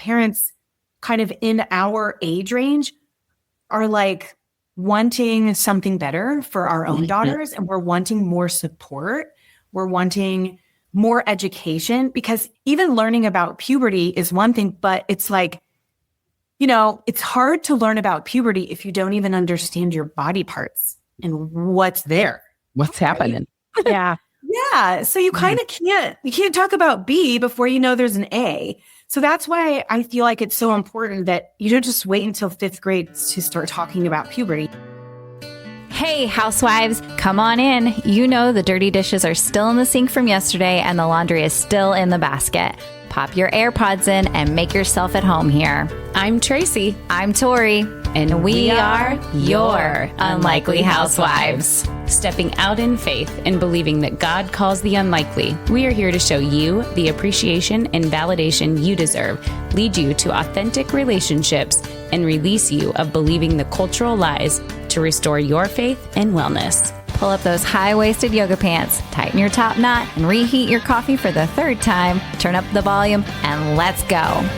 parents kind of in our age range are like wanting something better for our own daughters, and we're wanting more support. We're wanting more education, because even learning about puberty is one thing, but it's like, it's hard to learn about puberty if you don't even understand your body parts and what's there. What's happening? Yeah. Yeah. So you kind of can't talk about B before you know there's an A. So that's why I feel like it's so important that you don't just wait until 5th grade to start talking about puberty. Hey, housewives, come on in. You know the dirty dishes are still in the sink from yesterday and the laundry is still in the basket. Pop your AirPods in and make yourself at home here. I'm Tracy. I'm Tori. And we are your Unlikely Housewives. Stepping out in faith and believing that God calls the unlikely, we are here to show you the appreciation and validation you deserve, lead you to authentic relationships, and release you of believing the cultural lies to restore your faith and wellness. Pull up those high-waisted yoga pants, tighten your top knot, and reheat your coffee for the 3rd time. Turn up the volume, and let's go.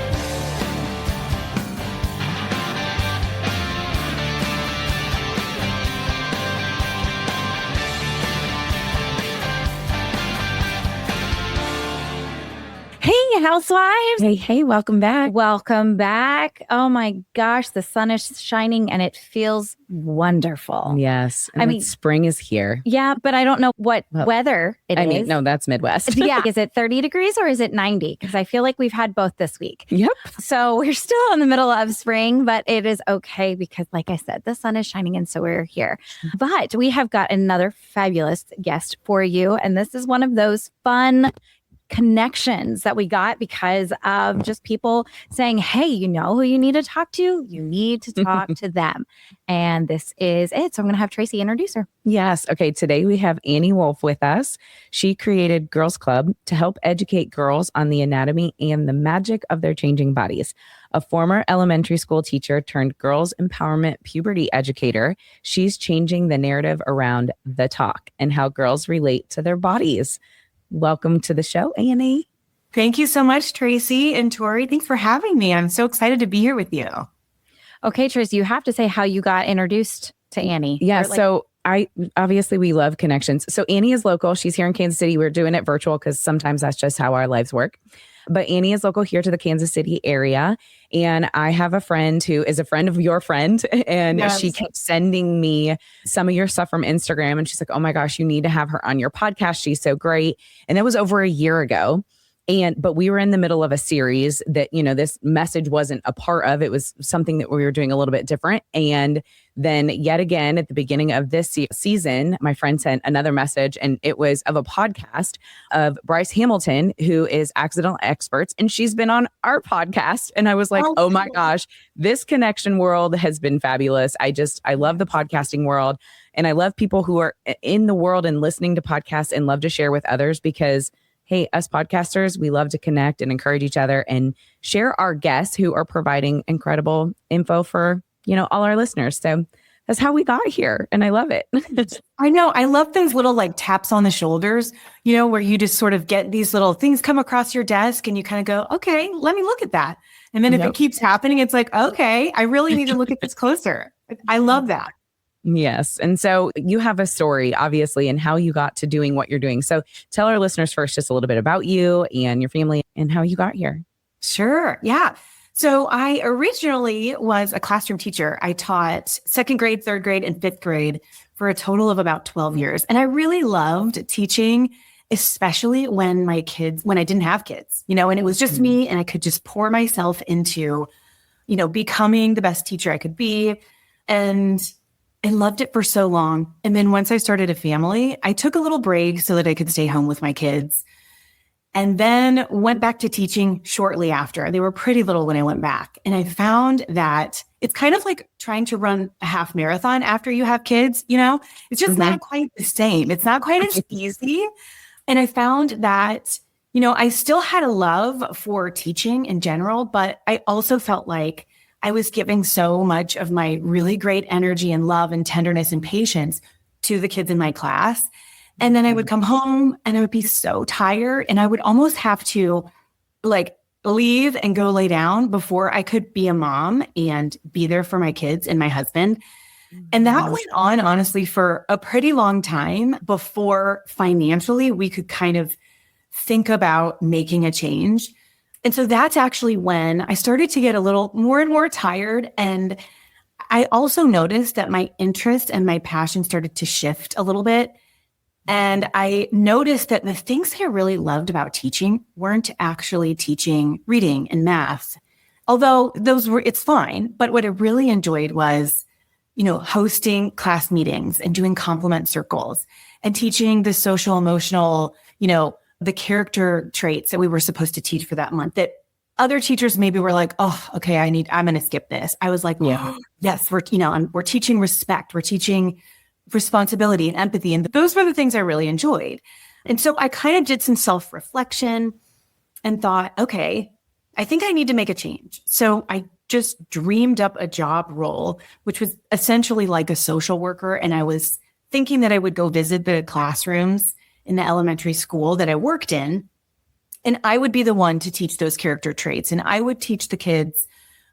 Hey, housewives. Hey, welcome back. Welcome back. Oh my gosh, the sun is shining and it feels wonderful. Yes. I mean, spring is here. Yeah, but I don't know what weather it is. No, that's Midwest. Yeah. Is it 30 degrees or is it 90? Because I feel like we've had both this week. Yep. So we're still in the middle of spring, but it is okay because, like I said, the sun is shining and so we're here. But we have got another fabulous guest for you. And this is one of those fun connections that we got because of just people saying, hey, you know who you need to talk to? You need to talk to them. And this is it. So I'm going to have Tracy introduce her. Yes. Okay. Today we have Annie Wolf with us. She created Girls Club to help educate girls on the anatomy and the magic of their changing bodies. A former elementary school teacher turned girls empowerment puberty educator, she's changing the narrative around the talk and how girls relate to their bodies. Welcome to the show, Annie. Thank you so much, Tracy and Tori. Thanks for having me. I'm so excited to be here with you. Okay, Tracy, you have to say how you got introduced to Annie. Yeah, so we love connections. So Annie is local. She's here in Kansas City. We're doing it virtual because sometimes that's just how our lives work. But Annie is local here to the Kansas City area. And I have a friend who is a friend of your friend. And she kept sending me some of your stuff from Instagram. And she's like, oh my gosh, you need to have her on your podcast. She's so great. And that was over a year ago. But we were in the middle of a series that, this message wasn't a part of. It was something that we were doing a little bit different. And then yet again, at the beginning of this season, my friend sent another message, and it was of a podcast of Bryce Hamilton, who is Accidental Experts. And she's been on our podcast. And I was like, oh my gosh, this connection world has been fabulous. I love the podcasting world. And I love people who are in the world and listening to podcasts and love to share with others because hey, us podcasters, we love to connect and encourage each other and share our guests who are providing incredible info for, all our listeners. So that's how we got here. And I love it. I know. I love those little like taps on the shoulders, where you just sort of get these little things come across your desk and you kind of go, okay, let me look at that. And then if it keeps happening, it's like, okay, I really need to look at this closer. I love that. Yes. And so you have a story, obviously, and how you got to doing what you're doing. So tell our listeners first just a little bit about you and your family and how you got here. Sure. Yeah. So I originally was a classroom teacher. I taught 2nd grade, 3rd grade, and 5th grade for a total of about 12 years. And I really loved teaching, especially when I didn't have kids, and it was just me and I could just pour myself into, becoming the best teacher I could be. And I loved it for so long. And then once I started a family, I took a little break so that I could stay home with my kids. And then went back to teaching shortly after. They were pretty little when I went back. And I found that it's kind of like trying to run a half marathon after you have kids, It's just not quite the same. It's not quite as easy. And I found that, I still had a love for teaching in general, but I also felt like I was giving so much of my really great energy and love and tenderness and patience to the kids in my class. And then I would come home and I would be so tired and I would almost have to like leave and go lay down before I could be a mom and be there for my kids and my husband. And that went on, honestly, for a pretty long time before financially we could kind of think about making a change. And so that's actually when I started to get a little more and more tired. And I also noticed that my interest and my passion started to shift a little bit. And I noticed that the things I really loved about teaching weren't actually teaching reading and math, although it's fine. But what I really enjoyed was, hosting class meetings and doing compliment circles and teaching the social emotional, the character traits that we were supposed to teach for that month that other teachers maybe were like, oh, okay, I'm going to skip this. I was like, yeah, yes, we're teaching respect. We're teaching responsibility and empathy. And those were the things I really enjoyed. And so I kind of did some self-reflection and thought, okay, I think I need to make a change. So I just dreamed up a job role, which was essentially like a social worker. And I was thinking that I would go visit the classrooms in the elementary school that I worked in. And I would be the one to teach those character traits. And I would teach the kids,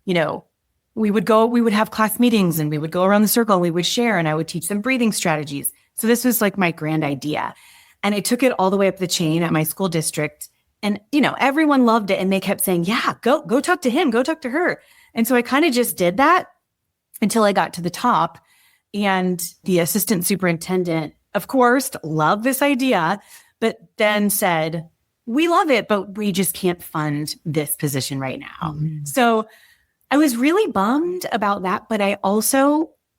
we would have class meetings and we would go around the circle and we would share and I would teach them breathing strategies. So this was like my grand idea. And I took it all the way up the chain at my school district. And, everyone loved it. And they kept saying, yeah, go talk to him, go talk to her. And so I kind of just did that until I got to the top. And the assistant superintendent, of course, loved this idea, but then said, we love it, but we just can't fund this position right now. Mm-hmm. So I was really bummed about that. But I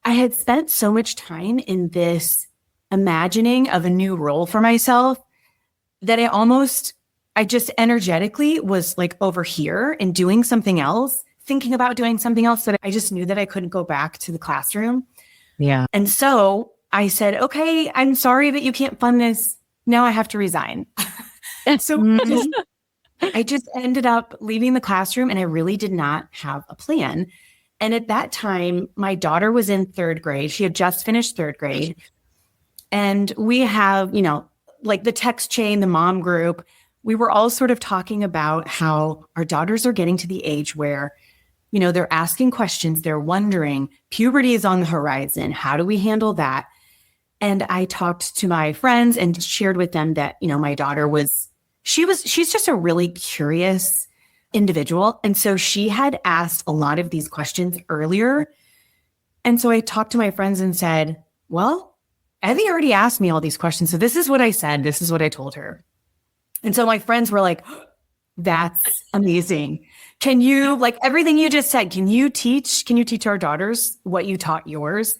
had spent so much time in this imagining of a new role for myself that I just energetically was like over here and doing something else, thinking about doing something else that I just knew that I couldn't go back to the classroom. Yeah. And so I said, okay, I'm sorry that you can't fund this. Now I have to resign. So I just ended up leaving the classroom and I really did not have a plan. And at that time, my daughter was in third grade. She had just finished third grade. And we have, like the text chain, the mom group, we were all sort of talking about how our daughters are getting to the age where, they're asking questions, they're wondering, puberty is on the horizon. How do we handle that? And I talked to my friends and shared with them that, my daughter she's just a really curious individual. And so she had asked a lot of these questions earlier. And so I talked to my friends and said, well, Evie already asked me all these questions. So this is what I said. This is what I told her. And so my friends were like, that's amazing. Can you, like everything you just said, can you teach our daughters what you taught yours?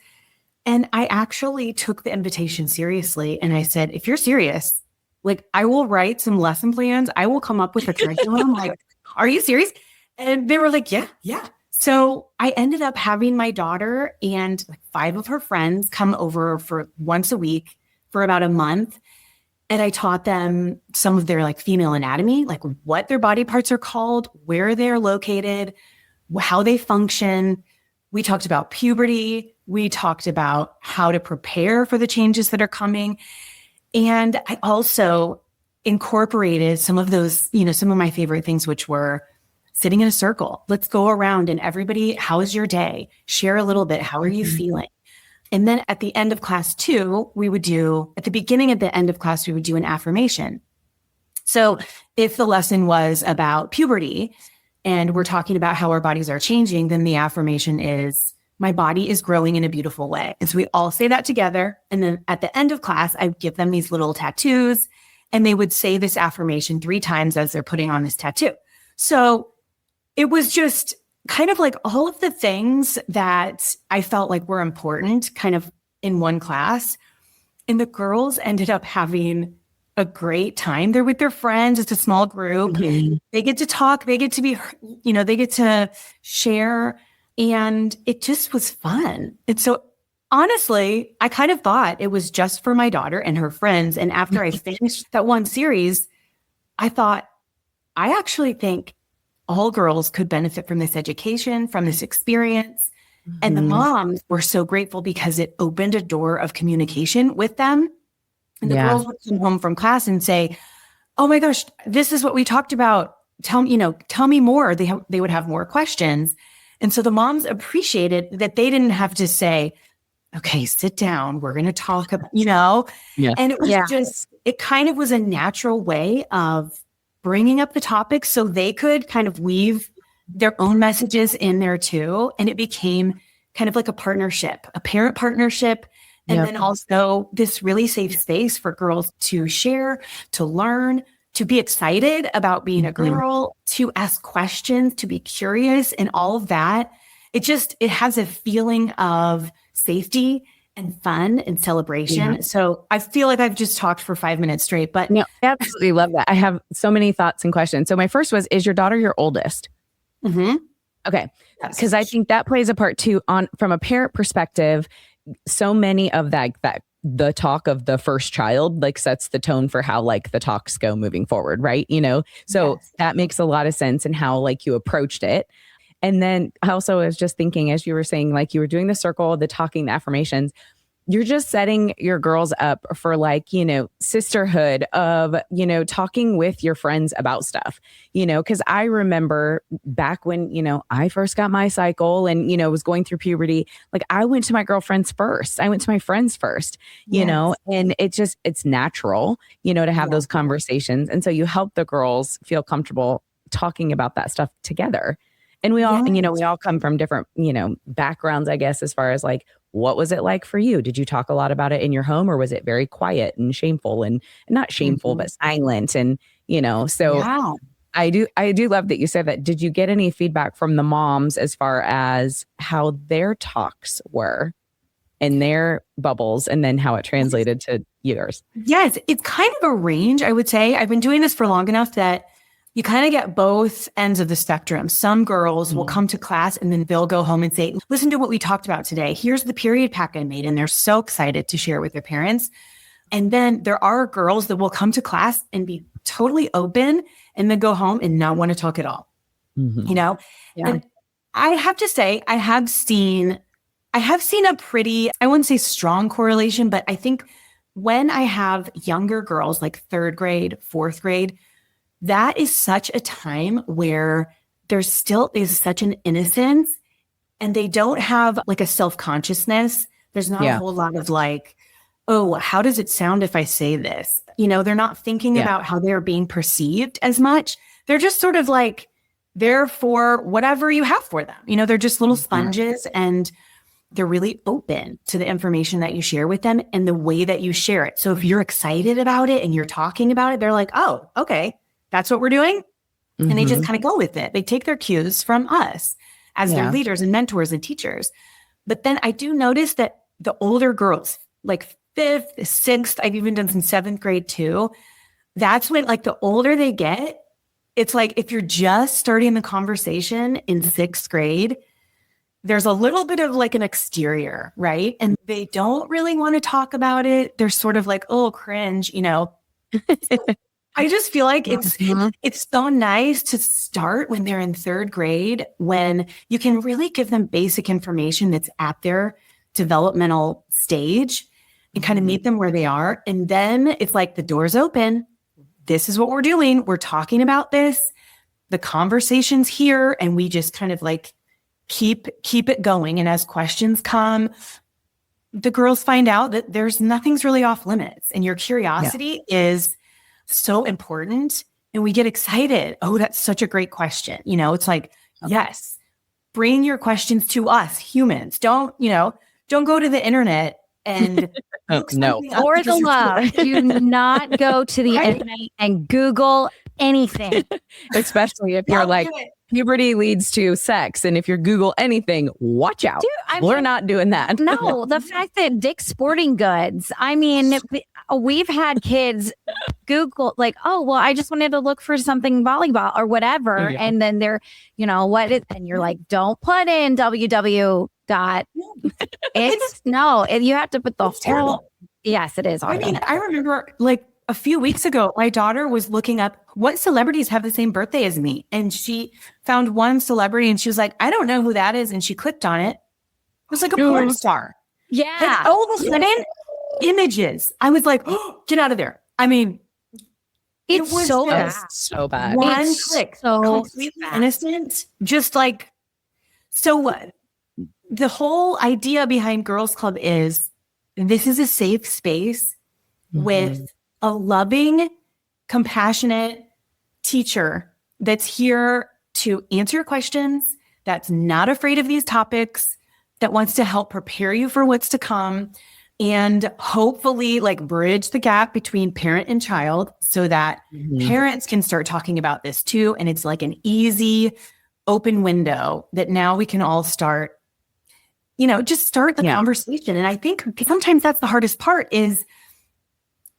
And I actually took the invitation seriously. And I said, if you're serious, like I will write some lesson plans. I will come up with a curriculum. Like, are you serious? And they were like, yeah. So I ended up having my daughter and like 5 of her friends come over for once a week for about a month. And I taught them some of their like female anatomy, like what their body parts are called, where they're located, how they function. We talked about puberty. We talked about how to prepare for the changes that are coming. And I also incorporated some of those, some of my favorite things, which were sitting in a circle. Let's go around and everybody, how is your day? Share a little bit. How are you feeling? And then at the end of class 2, at the beginning of the end of class, we would do an affirmation. So if the lesson was about puberty and we're talking about how our bodies are changing, then the affirmation is, my body is growing in a beautiful way. And so we all say that together. And then at the end of class, I give them these little tattoos and they would say this affirmation 3 times as they're putting on this tattoo. So it was just kind of like all of the things that I felt like were important kind of in one class. And the girls ended up having a great time. They're with their friends. It's a small group. Mm-hmm. They get to talk. They get to be, they get to share. And it just was fun. And so honestly, I kind of thought it was just for my daughter and her friends. And after I finished that one series, I thought, I actually think all girls could benefit from this education, from this experience. Mm-hmm. And the moms were so grateful because it opened a door of communication with them. And the girls would come home from class and say, oh my gosh, this is what we talked about tell me more. They would have more questions. And so the moms appreciated that they didn't have to say, okay, sit down. We're going to talk about, Yeah. and it was it kind of was a natural way of bringing up the topic so they could kind of weave their own messages in there too. And it became kind of like a partnership, a parent partnership. And then also this really safe space for girls to share, to learn, to be excited about being a girl, to ask questions, to be curious, and all of that. It has a feeling of safety and fun and celebration. Yeah. So I feel like I've just talked for 5 minutes straight, but no, I absolutely love that. I have so many thoughts and questions. So my first was, is your daughter your oldest? Mm-hmm. Okay. Because I think that plays a part too from a parent perspective. So many of that the talk of the first child like sets the tone for how like the talks go moving forward. Right. So that makes a lot of sense in how like you approached it. And then I also was just thinking, as you were saying, like you were doing the circle, the talking, the affirmations, you're just setting your girls up for like, sisterhood of, talking with your friends about stuff, because I remember back when, I first got my cycle and, was going through puberty, like I went to my girlfriends first. I went to my friends first, and it's natural, to have those conversations. And so you help the girls feel comfortable talking about that stuff together. And we all, we all come from different, backgrounds, I guess, as far as like, what was it like for you? Did you talk a lot about it in your home, or was it very quiet and shameful and not shameful, but silent? And, so I do love that you said that. Did you get any feedback from the moms as far as how their talks were in their bubbles and then how it translated to yours? Yes, it's kind of a range, I would say. I've been doing this for long enough that you kind of get both ends of the spectrum. Some girls will come to class and then they'll go home and say, listen to what we talked about today. Here's the period pack I made. And they're so excited to share with their parents. And then there are girls that will come to class and be totally open and then go home and not want to talk at all. Yeah. And I have to say, I have seen a pretty, I wouldn't say strong correlation, but I think when I have younger girls like 3rd grade, 4th grade, that is such a time where there still is such an innocence and they don't have like a self-consciousness. There's not a whole lot of like, oh, how does it sound if I say this? They're not thinking about how they're being perceived as much. They're just sort of like there for whatever you have for them. They're just little sponges and they're really open to the information that you share with them and the way that you share it. So if you're excited about it and you're talking about it, they're like, oh, okay. That's what we're doing. And they just kind of go with it. They take their cues from us as their leaders and mentors and teachers. But then I do notice that the older girls, like 5th, 6th, I've even done some 7th grade too. That's when like the older they get, it's like if you're just starting the conversation in 6th grade, there's a little bit of like an exterior, right? And they don't really want to talk about it. They're sort of like, oh, cringe, I just feel like it's so nice to start when they're in 3rd grade, when you can really give them basic information that's at their developmental stage and kind of meet them where they are. And then it's like the door's open. This is what we're doing. We're talking about this. The conversation's here, and we just kind of like keep it going. And as questions come, the girls find out that nothing's really off limits, and your curiosity is so important, and we get excited. Oh, that's such a great question. It's like, yes, bring your questions to us humans. Don't go to the internet and no, or the love. Do not go to the internet and Google anything, especially if you're like, puberty leads to sex. And if you Google anything, watch out. Dude, we're not doing that. No, the fact that Dick's Sporting Goods, we've had kids Google like, oh, well, I just wanted to look for something volleyball or whatever. Yeah. And then they're, and you're like, don't put in www. You have to put the whole. Terrible. Yes, it is. I remember like a few weeks ago, my daughter was looking up what celebrities have the same birthday as me. And she found one celebrity and she was like, I don't know who that is. And she clicked on it. It was like a porn star. Yeah. And all of a sudden, images. I was like, oh, get out of there. It's was so just bad. So bad. one It's click, so completely bad. innocent. Just like, so what? The whole idea behind Girls Club is this is a safe space with a loving, compassionate teacher that's here to answer your questions, that's not afraid of these topics, that wants to help prepare you for what's to come, and hopefully like bridge the gap between parent and child so that parents can start talking about this too. And it's like an easy open window that now we can all start, just start the conversation. And I think sometimes that's the hardest part is,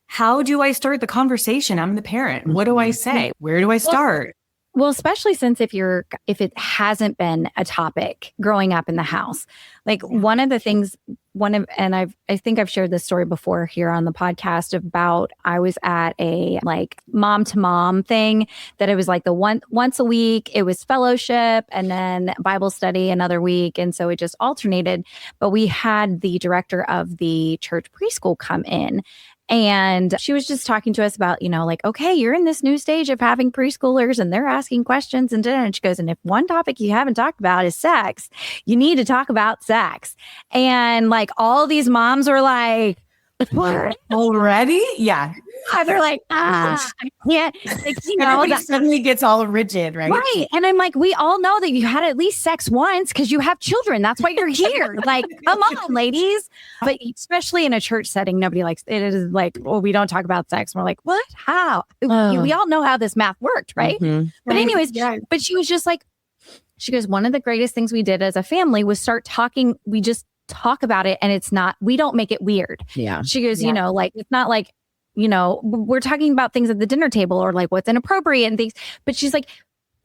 how do I start the conversation? I'm the parent. What do I say? Where do I start? Well, especially since if it hasn't been a topic growing up in the house, like one of the things, I think I've shared this story before here on the podcast about, I was at a like mom to mom thing that it was like once a week, it was fellowship and then Bible study another week. And so it just alternated, but we had the director of the church preschool come in. And she was just talking to us about, like, okay, you're in this new stage of having preschoolers and they're asking questions. And she goes, and if one topic you haven't talked about is sex, you need to talk about sex. And like all these moms were like, what? Already? Yeah. They're like, I can't. Like, Everybody suddenly gets all rigid, right? Right. And I'm like, we all know that you had at least sex once because you have children. That's why you're here. Like, come on, ladies. But especially in a church setting, nobody likes it. It is like, well, we don't talk about sex. And we're like, what? How? We all know how this math worked, right? But anyways, but she was just like, she goes, one of the greatest things we did as a family was start talking. We just talk about it and we don't make it weird. Yeah. She goes, like, it's not like, we're talking about things at the dinner table or like what's inappropriate and things. But she's like,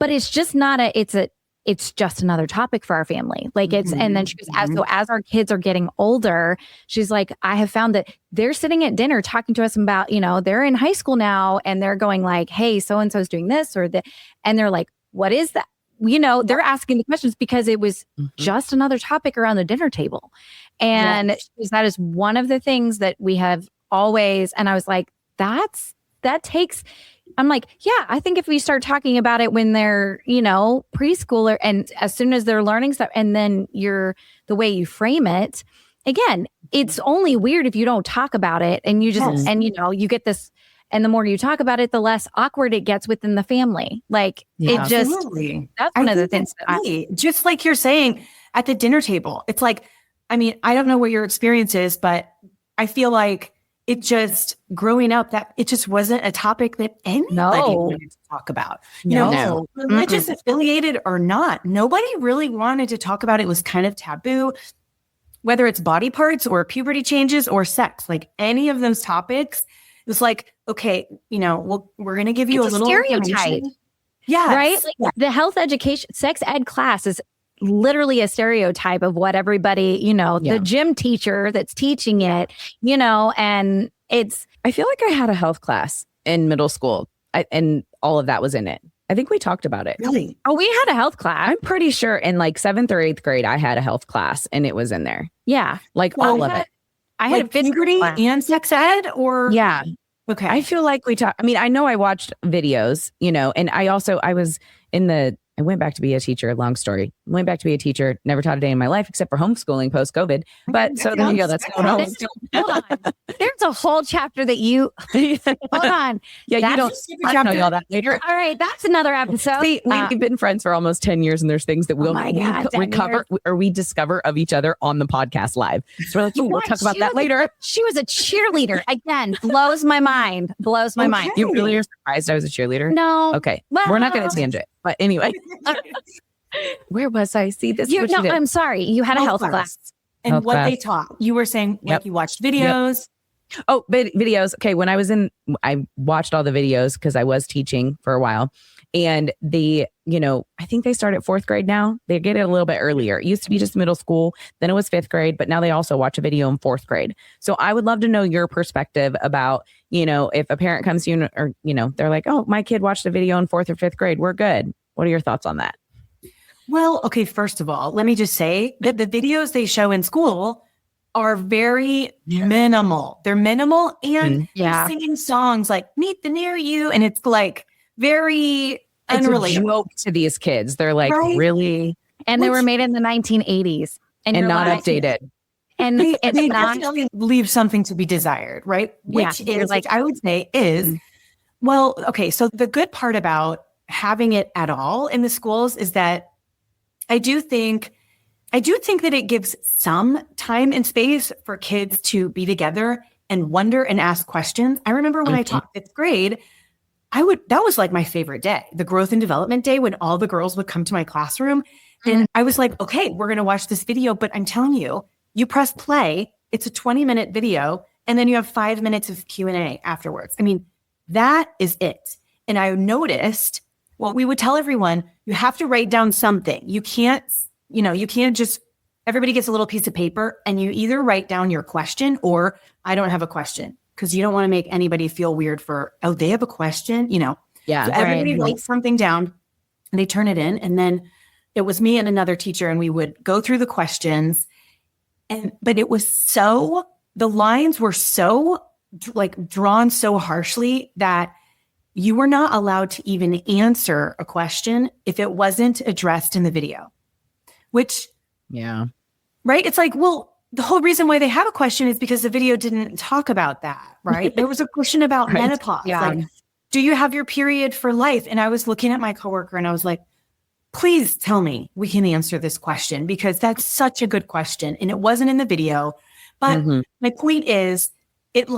but it's just not it's just another topic for our family. Like and then she goes, as our kids are getting older, she's like, I have found that they're sitting at dinner talking to us about, they're in high school now and they're going like, hey, so-and-so's doing this or that. And they're like, what is that? They're asking the questions because it was just another topic around the dinner table. And that is one of the things that we have always, and I was like, that takes, I'm like, yeah, I think if we start talking about it when they're, preschooler and as soon as they're learning stuff, and then the way you frame it, again, it's only weird if you don't talk about it and you just, and you get this, and the more you talk about it, the less awkward it gets within the family. Like it just, that's one of the things that just like you're saying at the dinner table, it's like, I mean, I don't know what your experience is, but I feel like it just growing up that it just wasn't a topic that anybody wanted to talk about. Religious affiliated or not, nobody really wanted to talk about it. It was kind of taboo, whether it's body parts or puberty changes or sex, like any of those topics. It was like, okay, we're going to give you a little stereotype. Yeah. Right. Like the health education, sex ed class is literally a stereotype of what everybody, the gym teacher that's teaching it, and I feel like I had a health class in middle school and all of that was in it. I think we talked about it. Really? Oh, we had a health class. I'm pretty sure in like 7th or 8th grade, I had a health class and it was in there. Yeah. Like all of it. I had a puberty and sex ed or? Yeah. Okay. I feel like I know I watched videos, and I went back to be a teacher. Long story. Went back to be a teacher. Never taught a day in my life except for homeschooling post COVID. But so there you go. That's going on. Hold on. There's a whole chapter that you hold on. Yeah, you don't. I'll tell you all that later. All right, that's another episode. See, we've been friends for almost 10 years, and there's things that we'll recover or we discover of each other on the podcast live. So we're like, we'll talk about that later. She was a cheerleader. Again, blows my mind. Blows my mind. You really are surprised I was a cheerleader? No. Okay. Well, we're not going to tangent. But anyway, where was I? See this? I'm sorry. You had a health class. And what they taught. You were saying you watched videos. Yep. Oh, videos. Okay. When I watched all the videos because I was teaching for a while. And I think they start at 4th grade now. They get it a little bit earlier. It used to be just middle school. Then it was 5th grade, but now they also watch a video in 4th grade. So I would love to know your perspective about, if a parent comes to you or, they're like, oh, my kid watched a video in 4th or 5th grade. We're good. What are your thoughts on that? Well, okay. First of all, let me just say that the videos they show in school are very minimal. They're minimal and Yeah. they're singing songs like Meet the Near You. And it's like very It's a unrelatable. joke to these kids. They're like, Right? really? And they were made in the 1980s. And you're not like- updated. And They it's not, definitely leave something to be desired, right? Which you're is, like, I would say is, well, okay. So the good part about having it at all in the schools is that I do think that it gives some time and space for kids to be together and wonder and ask questions. I remember when I taught fifth grade, that was like my favorite day, the growth and development day, when all the girls would come to my classroom. And I was like, okay, we're going to watch this video, but I'm telling you, you press play, it's a 20-minute video, and then you have 5 minutes of Q&A afterwards. I mean, that is it. And I noticed, well, we would tell everyone, you have to write down something. You can't just, everybody gets a little piece of paper and you either write down your question or I don't have a question, because you don't want to make anybody feel weird for, oh, they have a question, Yeah. So everybody writes something down and they turn it in. And then it was me and another teacher, and we would go through the questions. But it was the lines were so like drawn so harshly that you were not allowed to even answer a question if it wasn't addressed in the video, which, right. It's like, well, the whole reason why they have a question is because the video didn't talk about that. Right. There was a question about menopause. Yeah. Like, do you have your period for life? And I was looking at my coworker and I was like, please tell me we can answer this question, because that's such a good question. And it wasn't in the video. But my point is, it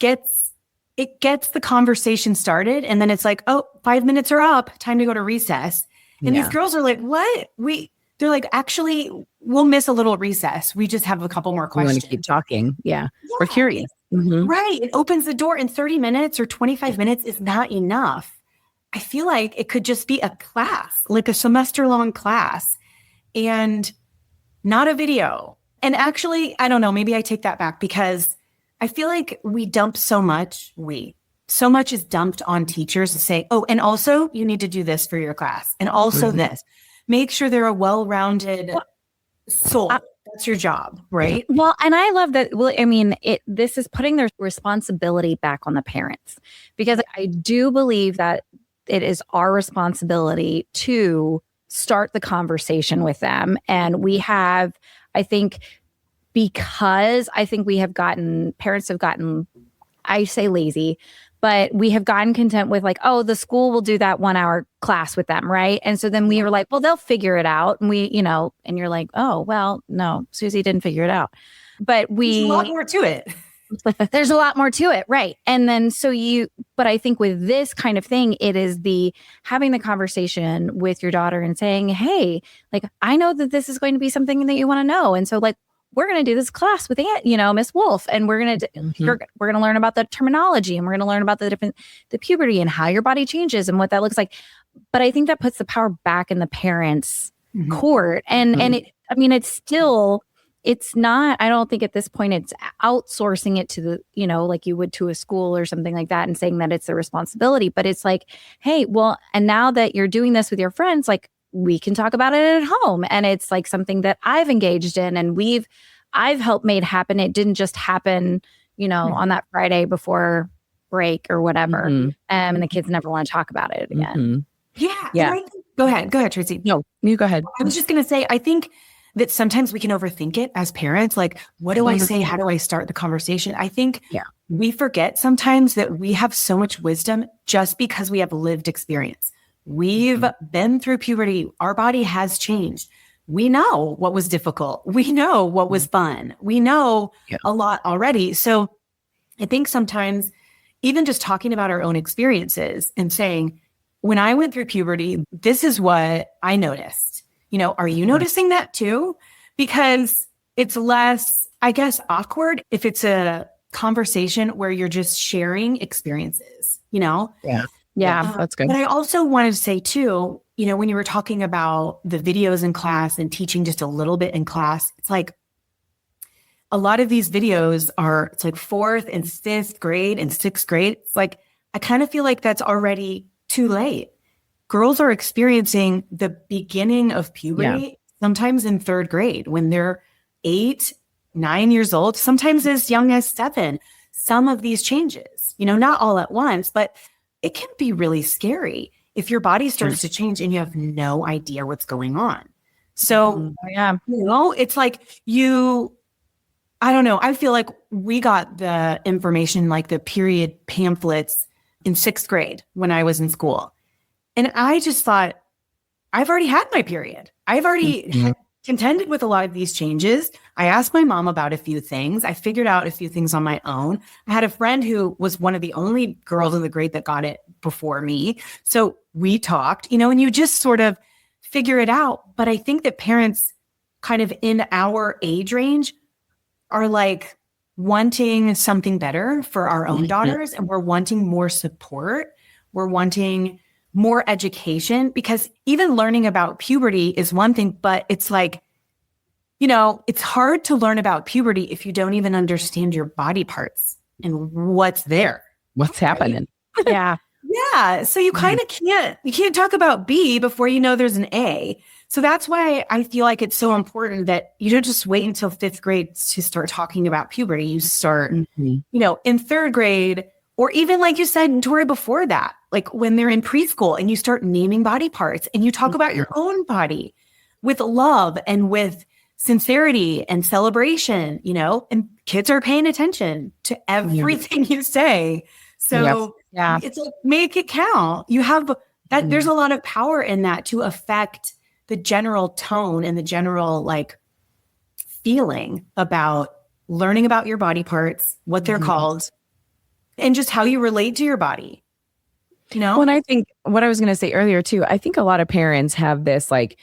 gets the conversation started. And then it's like, oh, 5 minutes are up. Time to go to recess. And these girls are like, what? They're like, actually, we'll miss a little recess. We just have a couple more We questions. want to keep talking. Yeah. We're curious. Right. It opens the door, and 30 minutes or 25 minutes is not enough. I feel like it could just be a class, like a semester-long class, and not a video. And actually, I don't know, maybe I take that back, because I feel like we dump so much. So much is dumped on teachers to say, oh, and also you need to do this for your class. And also this. Make sure they're a well-rounded soul. That's your job, right? well, and I love that. Well, I mean, this is putting their responsibility back on the parents, because I do believe that it is our responsibility to start the conversation with them. And we have, I think, because I think parents have gotten, I say lazy, but we have gotten content with like, oh, the school will do that 1 hour class with them. Right. And so then we were like, well, they'll figure it out. And and you're like, oh, well, no, Susie didn't figure it out. But There's a lot more to it. There's a lot more to it. Right. And then but I think with this kind of thing, it is having the conversation with your daughter and saying, hey, like, I know that this is going to be something that you want to know. And so like, we're going to do this class with Miss Wolf, and we're going to learn about the terminology, and we're going to learn about the puberty and how your body changes and what that looks like. But I think that puts the power back in the parents' court. And it's not, I don't think at this point it's outsourcing it to like you would to a school or something like that and saying that it's their responsibility. But it's like, hey, well, and now that you're doing this with your friends, like, we can talk about it at home. And it's like something that I've engaged in and I've helped made happen. It didn't just happen, on that Friday before break or whatever. And the kids never want to talk about it again. Yeah. Go ahead, Tracy. No, you go ahead. I was just going to say, I think that sometimes we can overthink it as parents. Like, what do I say? How do I start the conversation? I think we forget sometimes that we have so much wisdom just because we have lived experience. We've been through puberty. Our body has changed. We know what was difficult. We know what was fun. We know a lot already. So I think sometimes even just talking about our own experiences and saying, when I went through puberty, this is what I noticed. Are you noticing that too? Because it's less, I guess, awkward if it's a conversation where you're just sharing experiences, Yeah, that's good. But I also wanted to say too, when you were talking about the videos in class and teaching just a little bit in class, it's like a lot of these videos it's like 4th and 5th grade and 6th grade. It's like, I kind of feel like that's already too late. Girls are experiencing the beginning of puberty sometimes in 3rd grade when they're 8 9 years old, sometimes as young as 7, some of these changes, not all at once, but it can be really scary if your body starts to change and you have no idea what's going on. So, it's like I don't know. I feel like we got the information, like the period pamphlets in 6th grade when I was in school. And I just thought, I've already had my period. I've already contended with a lot of these changes. I asked my mom about a few things. I figured out a few things on my own. I had a friend who was one of the only girls in the grade that got it before me. So we talked, and you just sort of figure it out. But I think that parents kind of in our age range are like wanting something better for our own daughters, and we're wanting more support. We're wanting more education, because even learning about puberty is one thing, but it's like, it's hard to learn about puberty if you don't even understand your body parts and what's there. What's happening? Yeah. Yeah. So you kind of can't talk about B before you know there's an A. So that's why I feel like it's so important that you don't just wait until 5th grade to start talking about puberty. You start, in 3rd grade, or even like you said, Tori, before that, like when they're in preschool and you start naming body parts and you talk about your own body with love and with sincerity and celebration, and kids are paying attention to everything you say. So it's like, make it count. You have that. There's a lot of power in that to affect the general tone and the general like feeling about learning about your body parts, what they're called, and just how you relate to your body. Well, and I think what I was going to say earlier too, I think a lot of parents have this like,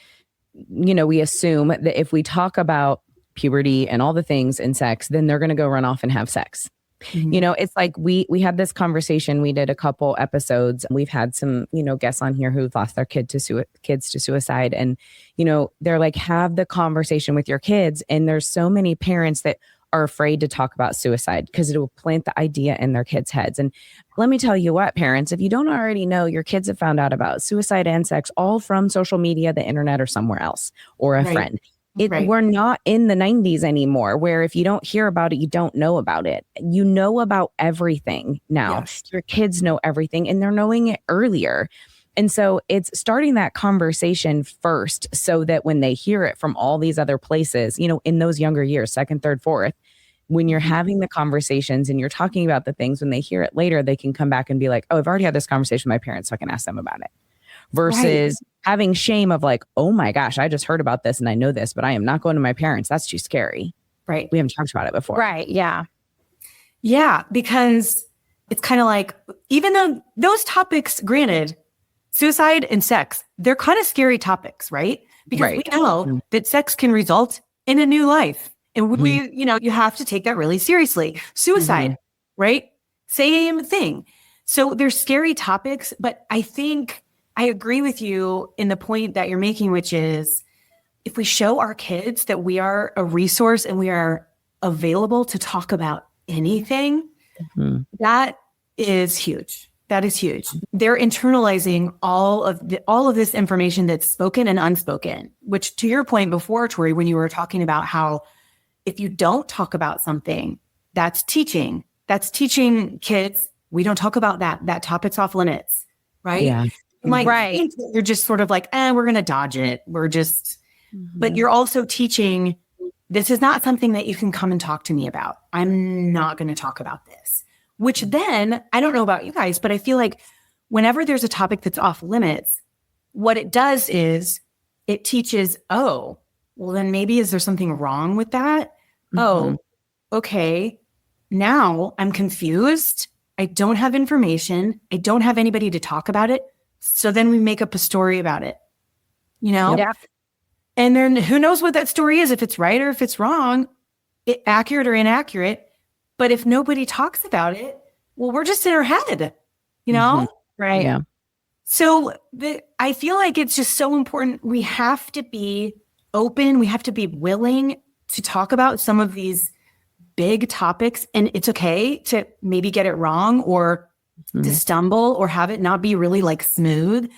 we assume that if we talk about puberty and all the things in sex, then they're going to go run off and have sex. It's like we had this conversation. We did a couple episodes. We've had some, guests on here who've lost their kids to suicide. And, they're like, have the conversation with your kids. And there's so many parents that are afraid to talk about suicide because it will plant the idea in their kids' heads. And let me tell you what, parents, if you don't already know, your kids have found out about suicide and sex all from social media, the internet, or somewhere else, or a friend. We're not in the 90s anymore, where if you don't hear about it, you don't know about it. You know about everything now. Yes. Your kids know everything, and they're knowing it earlier. And so it's starting that conversation first, so that when they hear it from all these other places, in those younger years, 2nd, 3rd, 4th, when you're having the conversations and you're talking about the things, when they hear it later, they can come back and be like, oh, I've already had this conversation with my parents, so I can ask them about it. Versus having shame of like, oh my gosh, I just heard about this and I know this, but I am not going to my parents. That's too scary. Right. We haven't talked about it before. Right. Yeah. Yeah. Because it's kind of like, even though those topics, granted, suicide and sex, they're kind of scary topics, right? Because we know that sex can result in a new life. And we, you have to take that really seriously. Suicide, right? Same thing. So they're scary topics, but I think I agree with you in the point that you're making, which is if we show our kids that we are a resource and we are available to talk about anything, that is huge. That is huge. They're internalizing all of this information that's spoken and unspoken, which, to your point before, Tori, when you were talking about how if you don't talk about something, that's teaching. That's teaching kids, we don't talk about that. That topic's off limits, right? Yeah. Think that you're just sort of like, we're going to dodge it. We're just, but you're also teaching, this is not something that you can come and talk to me about. I'm not going to talk about this. Which then, I don't know about you guys, but I feel like whenever there's a topic that's off limits, what it does is it teaches, oh, well, then maybe is there something wrong with that? Oh, okay. Now I'm confused. I don't have information. I don't have anybody to talk about it. So then we make up a story about it, Yeah. And then who knows what that story is, if it's right or if it's wrong, accurate or inaccurate. But if nobody talks about it, well, we're just in our head, Right. Yeah. So I feel like it's just so important. We have to be open. We have to be willing to talk about some of these big topics. And it's okay to maybe get it wrong or to stumble or have it not be really like smooth,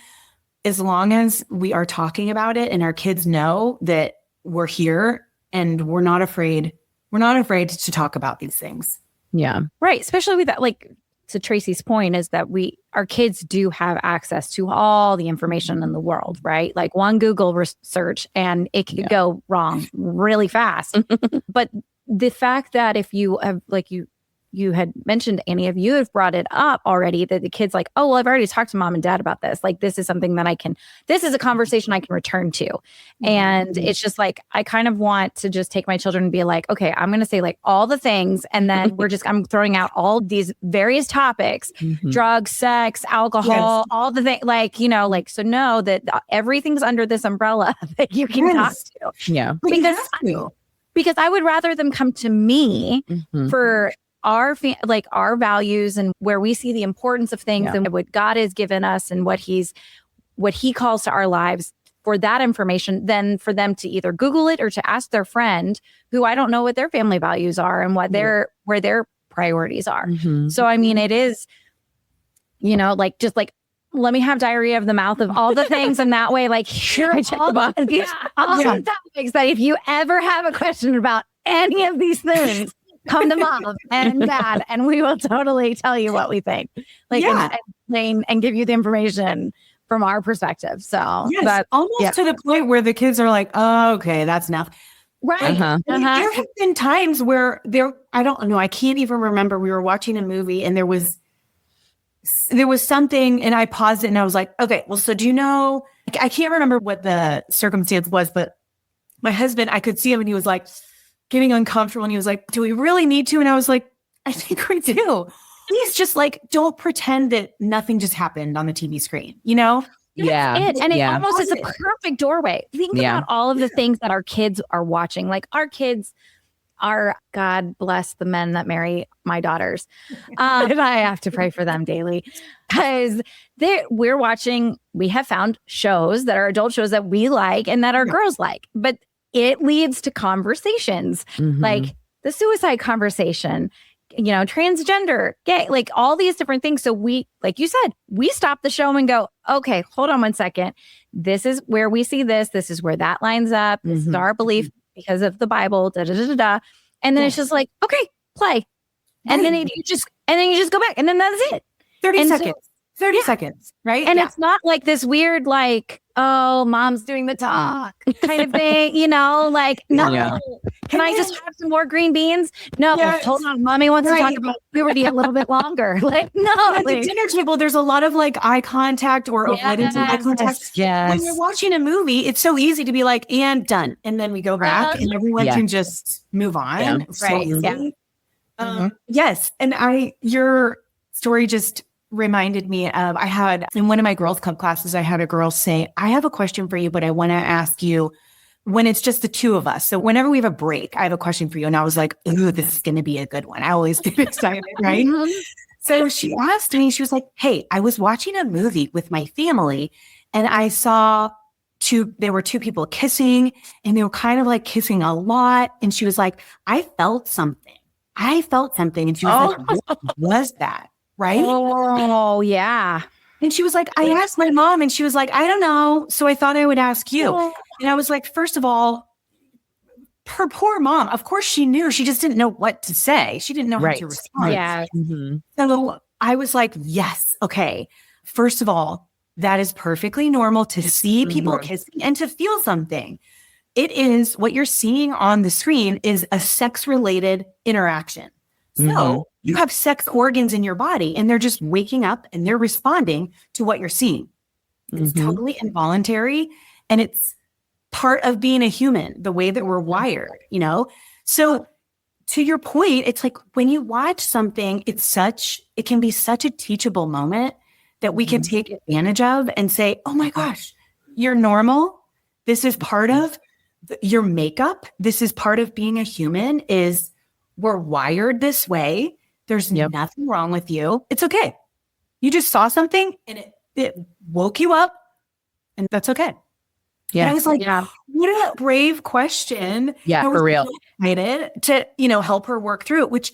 as long as we are talking about it and our kids know that we're here and we're not afraid we're not afraid to talk about these things. Yeah. Right. Especially with that, like to Tracy's point is that our kids do have access to all the information in the world, right? Like one Google search and it could go wrong really fast. But the fact that if you have, like you had mentioned, Annie, if you have brought it up already, that the kid's like, oh, well, I've already talked to mom and dad about this. Like, this is something that this is a conversation I can return to. And it's just like, I kind of want to just take my children and be like, okay, I'm going to say like all the things. And then I'm throwing out all these various topics, drugs, sex, alcohol, all the things, like, like, so know that everything's under this umbrella that you can talk to. Yeah. Because I would rather them come to me for our values and where we see the importance of things and what God has given us and what he calls to our lives for that information than for them to either Google it or to ask their friend who I don't know what their family values are and what where their priorities are. So, I mean, it is, like, just like, let me have diarrhea of the mouth of all the things. And that way, like, here are all the topics that if you ever have a question about any of these things, come to mom and dad, and we will totally tell you what we think. Like, and explain and give you the information from our perspective. So that's almost to the point where the kids are like, oh, okay, that's enough. Right. There have been times where I don't know, I can't even remember. We were watching a movie and there was something and I paused it and I was like, okay, well, so do you know, I can't remember what the circumstance was, but my husband, I could see him and he was like, getting uncomfortable. And he was like, do we really need to? And I was like, I think we do. Please just like, don't pretend that nothing just happened on the TV screen, Yeah. And it almost is a perfect doorway. Think about all of the things that our kids are watching. Like our kids are, God bless the men that marry my daughters. And I have to pray for them daily because we have found shows that are adult shows that we like and that our girls like, but it leads to conversations like the suicide conversation, transgender, gay, like all these different things. So we, like you said, we stop the show and go, okay, hold on one second. This is where we see this. This is where that lines up. This is our belief because of the Bible, And then it's just like, okay, play. And then you just go back and then that's it. 30 seconds. 30 seconds, right? And it's not like this weird, like, oh, mom's doing the talk kind of thing, like, no. Yeah. Can I just have some more green beans? No, hold on. Mommy wants to talk about puberty a little bit longer. Like, no. At the dinner table, there's a lot of like eye contact or avoidance of eye contact. Yes. When you're watching a movie, it's so easy to be like, and done. And then we go back and everyone can just move on. Right. Yes. And your story just reminded me of, I had in one of my girls club classes, I had a girl say, I have a question for you, but I want to ask you when it's just the two of us. So whenever we have a break, I have a question for you. And I was like, ooh, this is going to be a good one. I always get excited, right? So she asked me, she was like, hey, I was watching a movie with my family and I saw there were two people kissing and they were kind of like kissing a lot. And she was like, I felt something. And she was like, what was that? Right? Oh, yeah. And she was like, I asked my mom and she was like, I don't know. So I thought I would ask you. And I was like, first of all, her poor mom, of course she knew. She just didn't know what to say. She didn't know how to respond. Yeah. So I was like, yes. Okay. First of all, that is perfectly normal to see people kissing and to feel something. It is what you're seeing on the screen is a sex-related interaction. So you have sex organs in your body and they're just waking up and they're responding to what you're seeing. It's totally involuntary and it's part of being a human, the way that we're wired, So to your point, it's like when you watch something, it can be such a teachable moment that we can take advantage of and say, oh my gosh, you're normal. This is part of your makeup. This is part of being a human we're wired this way. There's nothing wrong with you. It's okay. You just saw something and it woke you up and that's okay. Yeah. And I was like, what a brave question. Yeah, for real. Excited to, help her work through it, which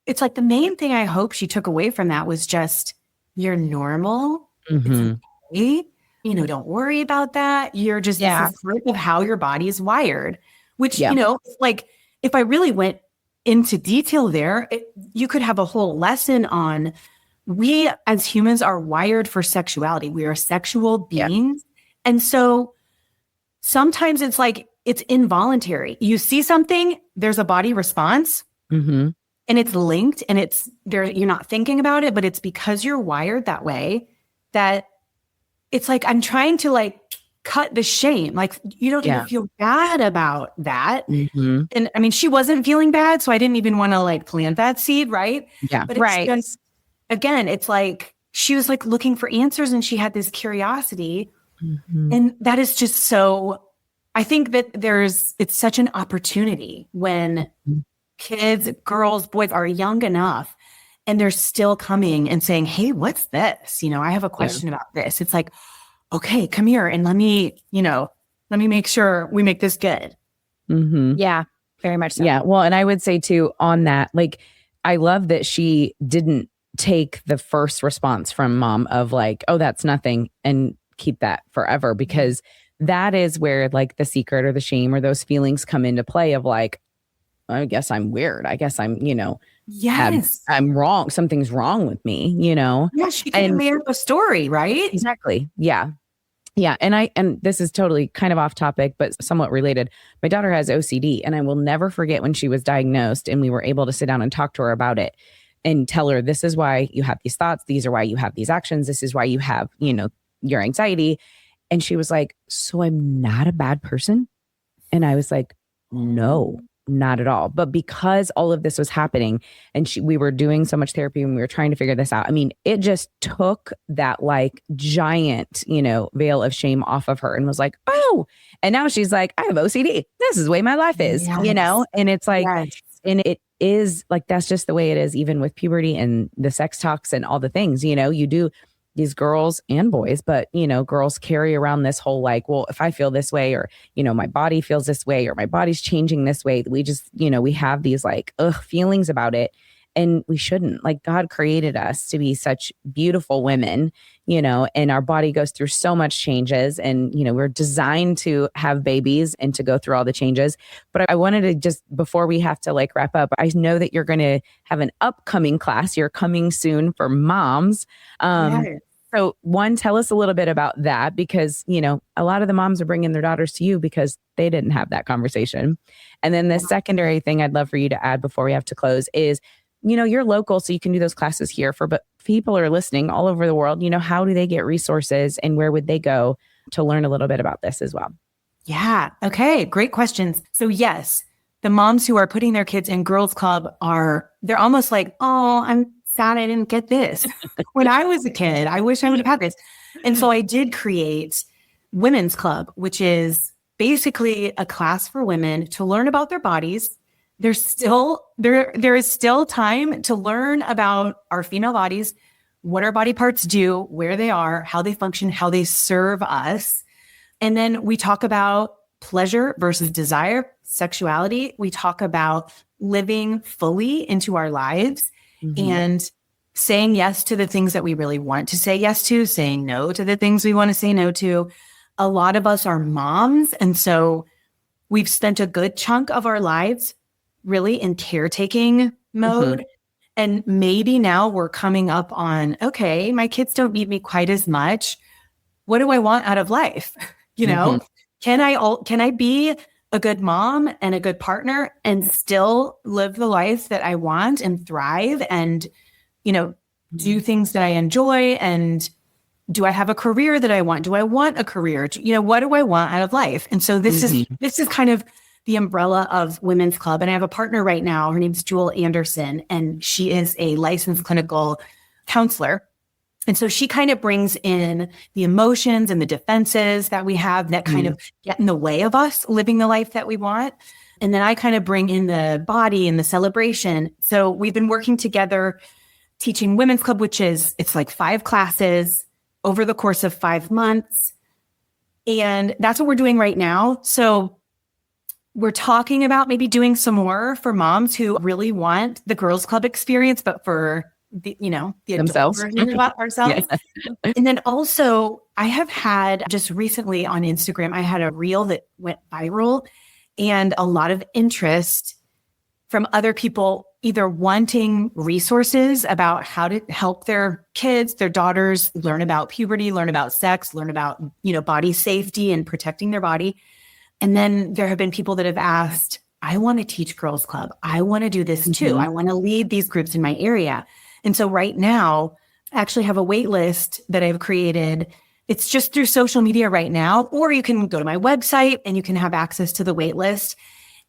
it's like the main thing I hope she took away from that was just, you're normal. It's okay. Don't worry about that. You're just this is part of how your body is wired, which, like if I really went into detail there, you could have a whole lesson on we as humans are wired for sexuality. We are sexual beings. And so sometimes it's like, it's involuntary. You see something, there's a body response and it's linked and it's there. You're not thinking about it, but it's because you're wired that way that it's like, I'm trying to like cut the shame. Like you don't even feel bad about that. And I mean, she wasn't feeling bad. So I didn't even want to like plant that seed. Right. Yeah. But it's again, it's like, she was like looking for answers and she had this curiosity. And that is just so, I think that it's such an opportunity when kids, girls, boys are young enough and they're still coming and saying, hey, what's this? I have a question about this. It's like, okay, come here and let me make sure we make this good. Yeah, very much so. Yeah. Well, and I would say too on that, like, I love that she didn't take the first response from mom of like, oh, that's nothing and keep that forever, because that is where like the secret or the shame or those feelings come into play of like, I guess I'm weird. I guess I'm, I'm wrong. Something's wrong with me, Yeah, she could have made up a story, right? Exactly. Yeah. Yeah. And this is totally kind of off topic, but somewhat related. My daughter has OCD, and I will never forget when she was diagnosed and we were able to sit down and talk to her about it and tell her, this is why you have these thoughts. These are why you have these actions. This is why you have, your anxiety. And she was like, so I'm not a bad person? And I was like, no, not at all. But because all of this was happening and we were doing so much therapy and we were trying to figure this out, I mean, it just took that like giant, veil of shame off of her and was like, oh, and now she's like, I have OCD. This is the way my life is, and it's like, and it is like, that's just the way it is, even with puberty and the sex talks and all the things, you do. These girls and boys, but, girls carry around this whole like, well, if I feel this way or, my body feels this way or my body's changing this way, we just, we have these like, feelings about it. And we shouldn't. Like, God created us to be such beautiful women, and our body goes through so much changes and, we're designed to have babies and to go through all the changes. But I wanted to just, before we have to like wrap up, I know that you're going to have an upcoming class. You're coming soon for moms. So one, tell us a little bit about that, because, a lot of the moms are bringing their daughters to you because they didn't have that conversation. And then the secondary thing I'd love for you to add before we have to close is, you're local, so you can do those classes here but people are listening all over the world. How do they get resources and where would they go to learn a little bit about this as well? Yeah. Okay. Great questions. So yes, the moms who are putting their kids in girls club they're almost like, oh, I'm sad I didn't get this. When I was a kid, I wish I would have had this. And so I did create Women's Club, which is basically a class for women to learn about their bodies. There is still time to learn about our female bodies, what our body parts do, where they are, how they function, how they serve us. And then we talk about pleasure versus desire, sexuality. We talk about living fully into our lives and saying yes to the things that we really want to say yes to, saying no to the things we want to say no to. A lot of us are moms. And so we've spent a good chunk of our lives really in caretaking mode. And maybe now we're coming up on, okay, my kids don't need me quite as much. What do I want out of life? Can I be a good mom and a good partner and still live the life that I want and thrive and, do things that I enjoy? And do I have a career that I want? Do I want a career? What do I want out of life? And so this is kind of the umbrella of Women's Club. And I have a partner right now. Her name's Jewel Anderson, and she is a licensed clinical counselor. And so she kind of brings in the emotions and the defenses that we have that kind of get in the way of us living the life that we want. And then I kind of bring in the body and the celebration. So we've been working together teaching Women's Club, it's like 5 classes over the course of 5 months. And that's what we're doing right now. So we're talking about maybe doing some more for moms who really want the Girls Club experience, but for the themselves, version of ourselves. And then also I have had just recently on Instagram, I had a reel that went viral and a lot of interest from other people either wanting resources about how to help their kids, their daughters learn about puberty, learn about sex, learn about, body safety and protecting their body. And then there have been people that have asked, I want to teach girls club. I want to do this too. I want to lead these groups in my area. And so right now, I actually have a wait list that I've created. It's just through social media right now, or you can go to my website and you can have access to the wait list.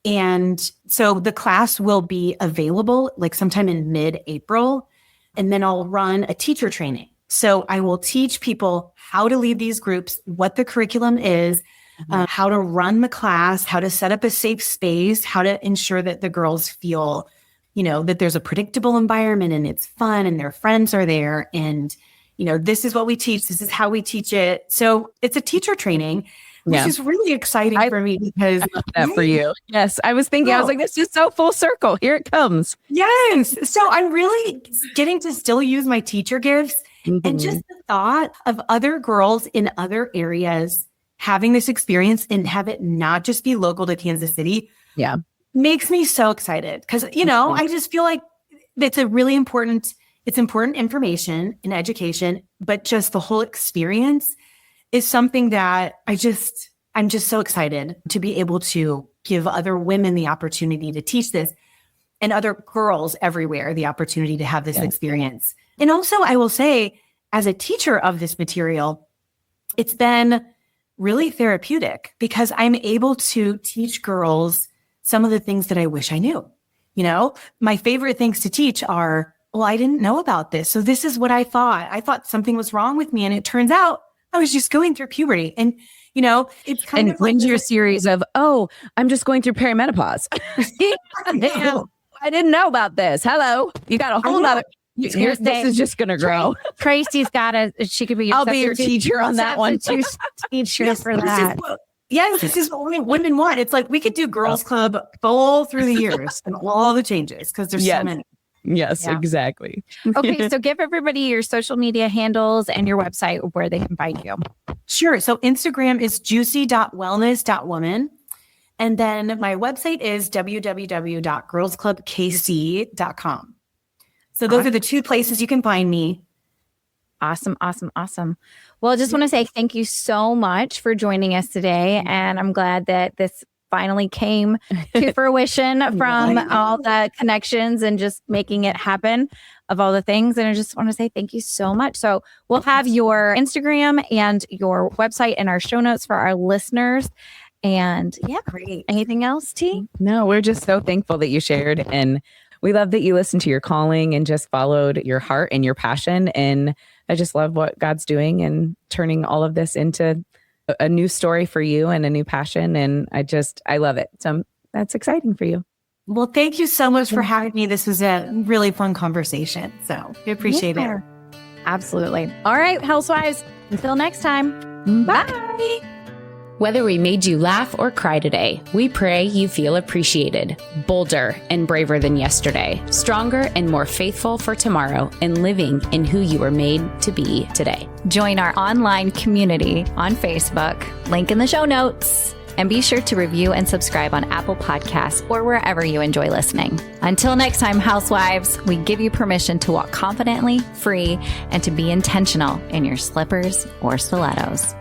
And so the class will be available like sometime in mid-April, and then I'll run a teacher training. So I will teach people how to lead these groups, what the curriculum is, how to run the class, how to set up a safe space, how to ensure that the girls feel, that there's a predictable environment and it's fun and their friends are there. And, this is what we teach. This is how we teach it. So it's a teacher training, which is really exciting for me because I love that for you. Yes. I was thinking, I was like, this is so full circle. Here it comes. Yes. So I'm really getting to still use my teacher gifts, and just the thought of other girls in other areas having this experience and have it not just be local to Kansas City. Yeah. Makes me so excited because, I just feel like it's important information and education, but just the whole experience is something that I'm just so excited to be able to give other women the opportunity to teach this, and other girls everywhere the opportunity to have this experience. And also, I will say, as a teacher of this material, it's been really therapeutic because I'm able to teach girls some of the things that I wish I knew. My favorite things to teach are, well, I didn't know about this. So this is what I thought. I thought something was wrong with me. And it turns out I was just going through puberty. And, it's kind of like your series of, I'm just going through perimenopause. I didn't know about this. Hello. You got a whole nother. This is just going to grow. Tracy's she could be your I'll be your teacher on that one. Teacher for that. This is what women want. It's like we could do girls club all through the years and all the changes because there's so many. Yes, exactly. Okay, so give everybody your social media handles and your website where they can find you. Sure. So Instagram is juicy.wellness.woman. And then my website is www.girlsclubkc.com. So those are the two places you can find me. Awesome. Well, I just want to say thank you so much for joining us today. And I'm glad that this finally came to fruition from all the connections and just making it happen of all the things. And I just want to say thank you so much. So we'll have your Instagram and your website in our show notes for our listeners. And great. Anything else, T? No, we're just so thankful that you shared. And we love that you listened to your calling and just followed your heart and your passion. And I just love what God's doing and turning all of this into a new story for you and a new passion. And I love it. So that's exciting for you. Well, thank you so much for having me. This was a really fun conversation. So we appreciate it. Absolutely. All right, housewives, until next time. Bye. Whether we made you laugh or cry today, we pray you feel appreciated, bolder and braver than yesterday, stronger and more faithful for tomorrow, and living in who you were made to be today. Join our online community on Facebook, link in the show notes, and be sure to review and subscribe on Apple Podcasts or wherever you enjoy listening. Until next time, housewives, we give you permission to walk confidently, free, and to be intentional in your slippers or stilettos.